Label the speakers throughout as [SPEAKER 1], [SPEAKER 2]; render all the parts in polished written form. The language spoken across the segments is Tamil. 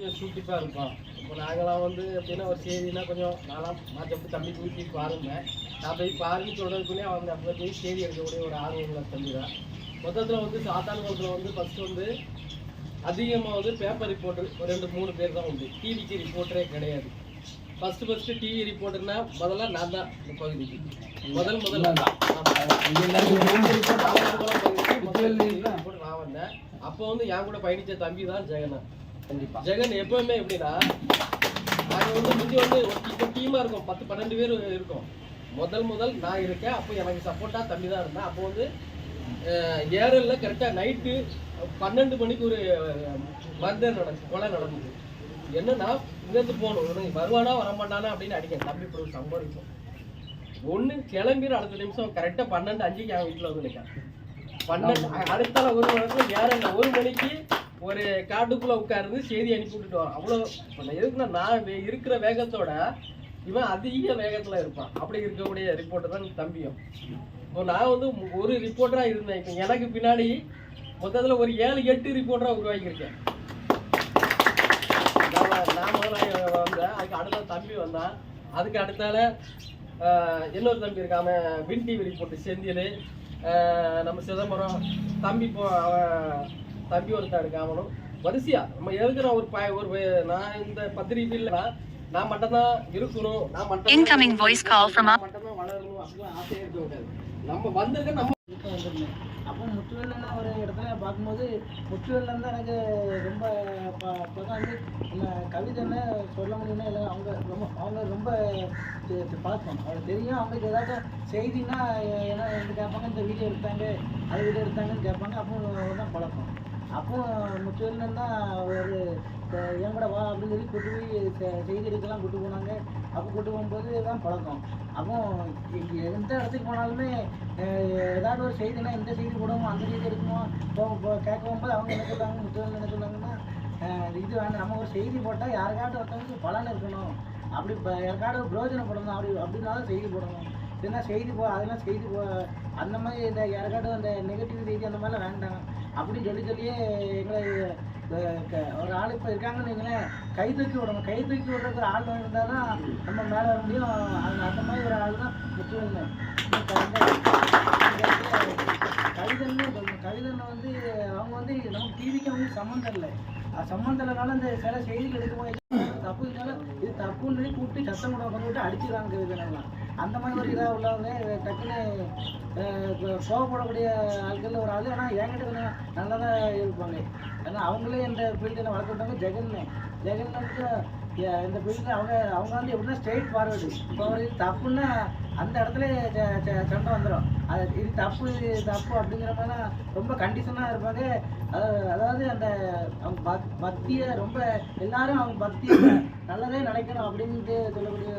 [SPEAKER 1] கொஞ்சம் சூட்டிப்பாக இருக்கும். இப்போ நாங்களாம் வந்து எப்படின்னா ஒரு செய்தினா கொஞ்சம் நாளாக மாற்றப்பட்டு தம்பி ஊற்றி பாருங்க, நான் போய் பாருன்னு சொல்கிறதுக்குள்ளே அவங்க அப்போ போய் செய்தி எடுக்கக்கூடிய ஒரு ஆர்வம் உள்ள தம்பி தான். மொத்தத்தில் வந்து சாத்தான்குளத்தில் வந்து ஃபஸ்ட்டு வந்து அதிகமாக வந்து பேப்பர் ரிப்போர்ட்டர் ஒரு 2-3 பேர் தான் உண்டு. டிவிக்கு ரிப்போர்ட்டரே கிடையாது. ஃபஸ்ட்டு டிவி ரிப்போர்ட்டர்னா முதல்ல நான் தான் இந்த பகுதிக்கு முதல் நான் வந்தேன். அப்போ வந்து என் கூட பயணித்த தம்பி தான் ஜெகன். ஜெகன் எப்பவுமே எப்படின்னா நாங்கள் வந்து முந்தி வந்து இப்போ டீமாக இருக்கும், 10-12 பேர் இருக்கும். முதல் நான் இருக்கேன். அப்போ எனக்கு சப்போர்ட்டாக தம்பி தான் இருந்தேன். அப்போ வந்து ஏரலில் கரெக்டாக நைட்டு 12 மணிக்கு ஒரு கொலை நடந்தது. என்னன்னா இங்கேருந்து போகணும், வருவானா வரமாட்டானா அப்படின்னு அடிக்க தம்பி இப்படி ஒரு சம்பாதிக்கும். ஒன்று கிளம்பிற அடுத்த நிமிஷம் கரெக்டாக 12:05 என் வீட்டில் வந்து நிற்கான். 12 அடுத்தால ஒரு மணிக்கு ஏரல்ல 1 மணிக்கு ஒரு காட்டுக்குள்ளே உட்கார்ந்து செய்தி அனுப்பி விட்டுட்டு வரோம். அவ்வளோ எதுக்குன்னா நான் இருக்கிற வேகத்தோட இவன் அதிக வேகத்தில் இருப்பான். அப்படி இருக்கக்கூடிய ரிப்போர்ட்டர் தான் தம்பியும். இப்போ நான் வந்து ஒரு ரிப்போர்ட்டராக இருந்தேன். இப்போ எனக்கு பின்னாடி மொத்தத்தில் ஒரு 7-8 ரிப்போர்ட்டராக உருவாக்கியிருக்கேன். நான் முதல்ல வந்தேன், அதுக்கு அடுத்த தம்பி வந்தான். அதுக்கு அடுத்தால இன்னொரு தம்பி இருக்காம வின் டிவி ரிப்போர்ட்டு செந்தில், நம்ம சிதம்பரம் தம்பி தம்பி ஒருத்தன் இருக்காமனும் வரிசையா நம்ம எதுக்குற ஒரு நான் இந்த பத்திரிகையில் நான் மட்டும்தான் இருக்கணும், நான் மட்டும்தான் வளரணும் அப்படிலாம் ஆசையே இருக்க கூடாது. நம்ம வந்திருக்க நம்ம இப்போ வந்துருந்தேன். அப்போ முத்துவேலன்னா ஒரு இடத்துல பார்க்கும்போது முத்துவேலன் தான் எனக்கு ரொம்ப இப்போ தான் வந்து நம்ம கவிதைன்னு சொல்ல முடியும்னா இல்லை அவங்க ரொம்ப பழக்கம் அவங்களுக்கு தெரியும். அவங்களுக்கு ஏதாவது செய்தின்னா ஏன்னா வந்து கேட்பாங்க, இந்த வீடியோ எடுத்தாங்க அது வீடியோ எடுத்தாங்கன்னு கேட்பாங்க. அப்போ தான் பழக்கம். அப்போ முத்துவேலன் தான் ஒரு என் கூட வா அப்படின்னு சொல்லி கூட்டு போய் செய்தி எடுக்கலாம் கூட்டு போனாங்க. அப்போ கூட்டு போகும்போது தான் பழக்கம். அப்போ எந்த இடத்துக்கு போனாலுமே ஏதாவது ஒரு செய்தினா இந்த செய்தி போடுவோமோ அந்த செய்தி எடுக்குமோ கேட்க போகும்போது அவங்க என்ன சொல்லுவாங்க, முத்துவேலன் என்ன சொல்லுவாங்கன்னா இது வேண்டாம், நம்ம ஒரு செய்தி போட்டால் யாருக்காட்டும் ஒருத்தவங்களுக்கு பலன் இருக்கணும், அப்படி யாருக்காட்டும் பிரயோஜனப்படணும், அப்படின்னாலும் செய்தி போடணும். இல்லைன்னா செய்தி அதெல்லாம் செய்தி அந்த மாதிரி இந்த யாருக்காட்டும் அந்த நெகட்டிவ் செய்தி அந்த மாதிரிலாம் வேண்டாம் அப்படின்னு சொல்லியே எங்களை ஒரு ஆள் இப்போ இருக்காங்கன்னு வைங்களேன், கை தூக்கி விடணும். கை தூக்கி விடுறதுக்கு ஒரு ஆள் இருந்தால் தான் நம்ம மேலே வர முடியும். அந்த மாதிரி ஒரு ஆள் தான் முத்துவேலன். கவிதன்னு வந்து அவங்க வந்து நமக்கு டிவிக்கு அவங்களுக்கு சம்மந்தம் இல்லை. சம்மந்தம் இல்லைனாலும் இந்த சில செய்திகள் எடுக்கும்போது தப்பு இருந்தாலும் இது தப்புன்னு சொல்லி கூப்பிட்டு சத்தம் கூட கொண்டு விட்டு அடிச்சுக்கிறாங்க கவிதனெல்லாம். அந்த மாதிரி ஒரு இதாக உள்ளவங்க டக்குன்னு கோவப்படக்கூடிய ஆட்களில் ஒரு ஆள். ஆனால் என்கிட்ட கொஞ்சம் நல்லா தான் இருப்பாங்க. ஏன்னா அவங்களே இந்த ஃபீல்டில் வளர்த்துட்டாங்க. ஜெகன் வந்து இந்த ஃபீல்டில் அவங்க வந்து எப்படின்னா ஸ்ட்ரெயிட் ஃபார்வர்டு. இப்போ ஒரு இது தப்புன்னா அந்த இடத்துல சண்டை வந்துடும். இது தப்பு அப்படிங்கிற மாதிரிலாம் ரொம்ப கண்டிஷனாக இருப்பாங்க. அதாவது அந்த அவங்க பக்தியை ரொம்ப எல்லாரும் அவங்க பக்தியை நல்லதே நினைக்கணும் அப்படின்ட்டு சொல்லக்கூடிய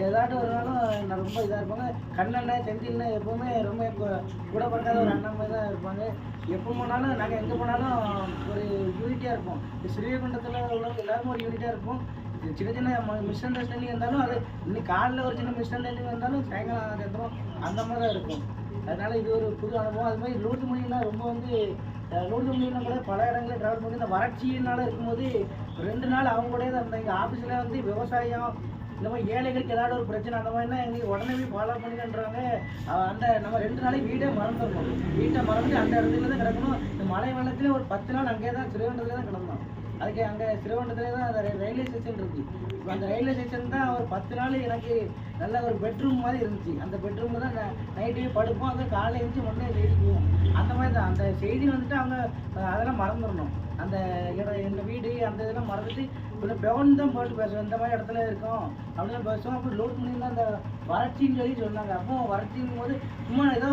[SPEAKER 1] ஏதாட்டும் ஒரு நாளும் நான் ரொம்ப இதாக இருப்பாங்க. கண்ணெண்ணெய் செந்தில்னா எப்போவுமே ரொம்ப கூட பிறக்காத ஒரு அண்ணன் மாதிரி தான் இருப்பாங்க. எப்போ போனாலும் நாங்கள் எங்கே போனாலும் ஒரு யூனிட்டியாக இருப்போம். ஸ்ரீவைகுண்டத்தில் உள்ளவங்க எல்லாருமே ஒரு யூனிட்டாக இருப்போம். சின்ன சின்ன மிஸ் அண்டர்ஸ்டாண்டிங் இருந்தாலும் அது இன்னைக்கு காலையில் ஒரு சின்ன மிஸ் அண்டர்ஸ்டாண்டிங் இருந்தாலும் சாயங்காலம் இருந்தோம் அந்த மாதிரி தான் இருக்கும். அதனால் இது ஒரு புது அனுபவம். அது மாதிரி லூர்து மொழினா ரொம்ப வந்து லூர்து மொழினா கூட பல இடங்களில் ட்ராவல் பண்ணி இந்த வறட்சியினால் இருக்கும்போது 2 நாள் அவங்க கூட தான் இருந்தேன். எங்கள் ஆஃபீஸில் வந்து விவசாயம் இந்த மாதிரி ஏழைகளுக்கு ஏதாவது ஒரு பிரச்சனை அந்த மாதிரினா எங்களுக்கு உடனே போய் ஃபாலோ பண்ணிக்கன்றாங்க. அந்த நம்ம 2 நாளைக்கு வீட்டை மறந்துடணும். வீட்டை மறந்து அந்த இடத்துல தான் கிடக்கணும். இந்த மழை வெள்ளத்துல ஒரு 10 நாள் அங்கேயே தான் ஸ்ரீவைகுண்டத்துல தான் கிடந்தோம். அதுக்கு அங்கே ஸ்ரீவைகுண்டத்துல தான் அந்த ரயில்வே ஸ்டேஷன் இருக்குது. இப்போ அந்த ரயில்வே ஸ்டேஷன் தான் ஒரு 10 நாள் எனக்கு நல்ல ஒரு பெட்ரூம் மாதிரி இருந்துச்சு. அந்த பெட்ரூமில் தான் நைட்டே படுப்போம். அங்கே காலையில் எழுந்துச்சு உடனே செய்தி போவோம். அந்த மாதிரி தான் அந்த செய்தி வந்துட்டு அவங்க அதெல்லாம் மறந்துடணும். அந்த எங்கள் வீடு அந்த இதெல்லாம் மறந்துட்டு கொஞ்சம் பெவன் தான் போட்டு பேசுவோம். இந்த மாதிரி இடத்துல இருக்கோம் அப்படின்னு பேசுவோம். அப்புறம் லோட் பண்ணி அந்த வறட்சின்னு சொல்லி சொன்னாங்க. அப்போ வறட்சிங்கும் போது சும்மா ஏதோ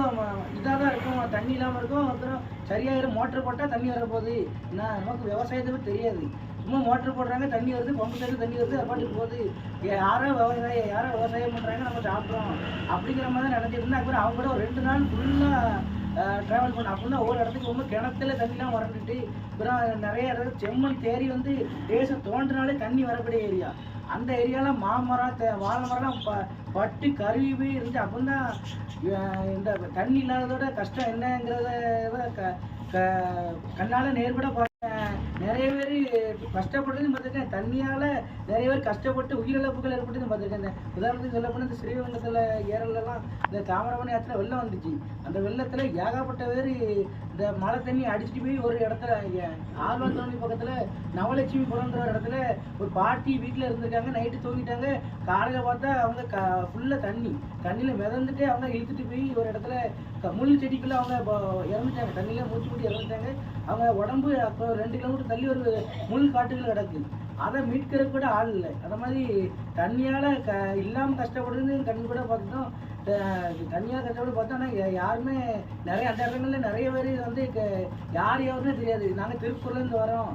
[SPEAKER 1] இதாக தான் இருக்கும், தண்ணி இல்லாமல் இருக்கும். அப்புறம் சரியாக மோட்டர் போட்டால் தண்ணி வரப்போகுது. நமக்கு விவசாயத்தை பற்றி தெரியாது. சும்மா மோட்டர் போடுறாங்க, தண்ணி வருது, பம்பு தண்ணி வருது, அது பாட்டுக்கு போகுது. யாரோ விவசாயம் பண்ணுறாங்க, நம்ம சாப்பிட்றோம் அப்படிங்கிற மாதிரி தான் நினச்சிட்டு இருந்தா. அப்புறம் அவங்க கூட ஒரு 2 நாள் ஃபுல்லாக ட்ராவல் பண்ண. அப்படின்னா ஒவ்வொரு இடத்துக்கு ரொம்ப கிணத்துல தண்ணிலாம் வரட்டுட்டு அப்புறம் நிறைய இடத்துல செம்மண் தேரி வந்து தேசம் தோன்றினாலே தண்ணி வரக்கூடிய ஏரியா. அந்த ஏரியாவில் மாமரம் வாழை மரம்லாம் பட்டு கருவி இருந்துச்சு. அப்போ தான் இந்த தண்ணி இல்லாததோட கஷ்டம் என்னங்கிறத கண்ணால் நேர்பட நிறைய பேர் கஷ்டப்பட்டதும் பார்த்துருக்கேன். தண்ணியால் நிறைய பேர் கஷ்டப்பட்டு உயிரிழப்புகள் ஏற்பட்டதும் பார்த்துருக்கேன். உதாரணத்துக்கு சொல்ல போனால் இந்த ஸ்ரீரங்கத்தில் ஏரலெல்லாம் இந்த தாமிரபரணி ஆற்றுல வெள்ளம் வந்துச்சு. அந்த வெள்ளத்தில் ஏகப்பட்ட பேர் இந்த மழை தண்ணி அடிச்சுட்டு போய் ஒரு இடத்துல ஆழ்வார்தோணி பக்கத்தில் நவலட்சுமி புறன்ற ஒரு இடத்துல ஒரு பாட்டி வீட்டில் இருந்திருக்காங்க. நைட்டு தூங்கிட்டாங்க. காலையில் பார்த்தா அவங்க ஃபுல்லாக தண்ணியில் மிதந்துட்டு அவங்க இழுத்துட்டு போய் ஒரு இடத்துல முள் செடிக்குள்ளே அவங்க இறந்துட்டாங்க. தண்ணியில் மூச்சு மூட்டி இறந்துட்டாங்க. அவங்க உடம்பு அப்போ 2 கிலோமீட்டர் தள்ளி ஒரு முள் காட்டுகள் கிடக்கு. அதை மீட்கிறதுக்கு கூட ஆள் இல்லை. அந்த மாதிரி தண்ணியால் இல்லாமல் கஷ்டப்படுறது கண் கூட பார்த்துட்டோம். தண்ணியால் கஷ்டப்பட்டு பார்த்தோம். ஆனால் யாருமே நிறைய அந்த இடங்களில் நிறைய பேர் வந்து யாருன்னே தெரியாது. நாங்கள் திருப்பூர்லேருந்து வரோம்,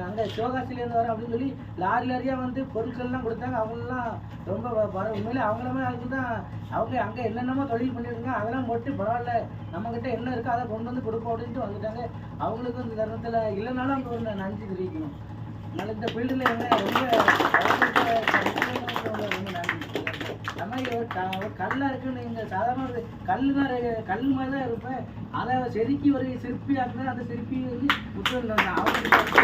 [SPEAKER 1] அங்கே சிவகாசிலேருந்து வரோம் அப்படின்னு சொல்லி லாரியாக வந்து பொருட்கள்லாம் கொடுத்தாங்க. அவங்களெலாம் ரொம்ப உண்மையிலே அவங்களமே அதுக்கு தான் அவங்க அங்கே என்னென்னமோ தொழில் பண்ணிட்டுருங்க. அதெல்லாம் போட்டு பரவாயில்ல, நம்மக்கிட்ட என்ன இருக்கோ அதை கொண்டு வந்து கொடுப்போம் அப்படின்ட்டு வந்துட்டாங்க. அவங்களுக்கும் இந்த தருணத்தில் இல்லைனாலும் அவங்க ஒரு நன்றி தெரிவிக்கணும். அதனால் இந்த ஃபீல்டில் என்ன ரொம்ப நம்ம ஒரு கல்லாக இருக்குன்னு இங்கே சாதாரண ஒரு கல் மாதிரி தான் இருப்பேன். அதை செதுக்கி ஒரு சிற்பி ஆக்குனா அந்த சிற்பி வந்து முக்கியம் அவங்க